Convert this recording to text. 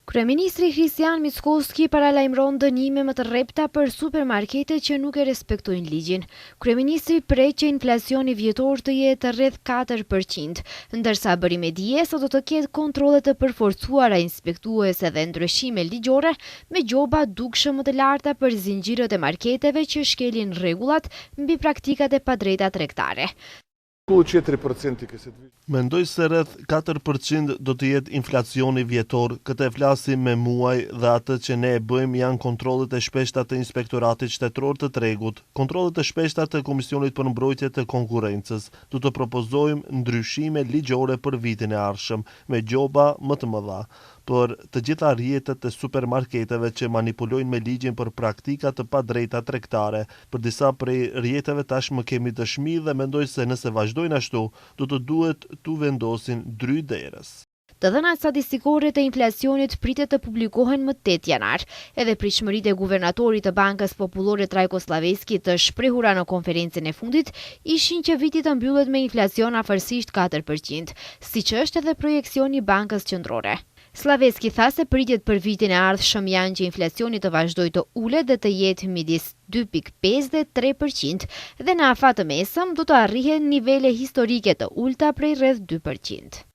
Kryeministri Kristian Mickoski paralajmëron dënime më të rrepta për supermarketet që nuk e respektojnë ligjin. Kryeministri prej që inflacioni vjetor të jetë rreth 4%, ndërsa bërimi dije se do të ketë kontrolle të përforcuara inspektuese dhe ndryshime ligjore me gjoba dukshëm më të larta për zinxhirët e marketeve që shkelin rregullat mbi praktikat e padrejta tregtare. Mendoj se rreth 4% do të jetë inflacioni vjetor, këtë e flasim me muaj dhe atë që ne e bëjmë janë kontrollet e shpeshta të Inspektoratit Shtetëror të Tregut, kontrollet e shpeshta të Komisionit për Mbrojtje të Konkurrencës. Do të propozojmë ndryshime ligjore për vitin e ardhshëm, me gjoba më të mëdha për të gjitha rrjetet e supermarketeve që manipulojnë me ligjin për praktika të padrejta tregtare. Për disa prej rrjeteve tashmë kemi dëshmi dhe mendoj se nëse vazhdojnë ashtu, do të duhet t'u vendosin dry derës. Të dhënat statistikore të inflacionit pritet të publikohen më 8 janar. Edhe pritshmëritë e guvernatorit të Bankës Popullore Trajko Sllaveski të shprehura në konferencën e fundit ishin që viti të mbyllet me inflacion afërsisht 4%, siç është edhe projekcioni i Bankës Qendrore. Sllaveski tha se pritjet për vitin e ardhshëm janë që inflacioni të vazhdojë të ulet dhe të jetë midis 2.5 dhe 3% dhe në afat të mesëm do të arrihen nivele historike të ulta prej rreth 2%.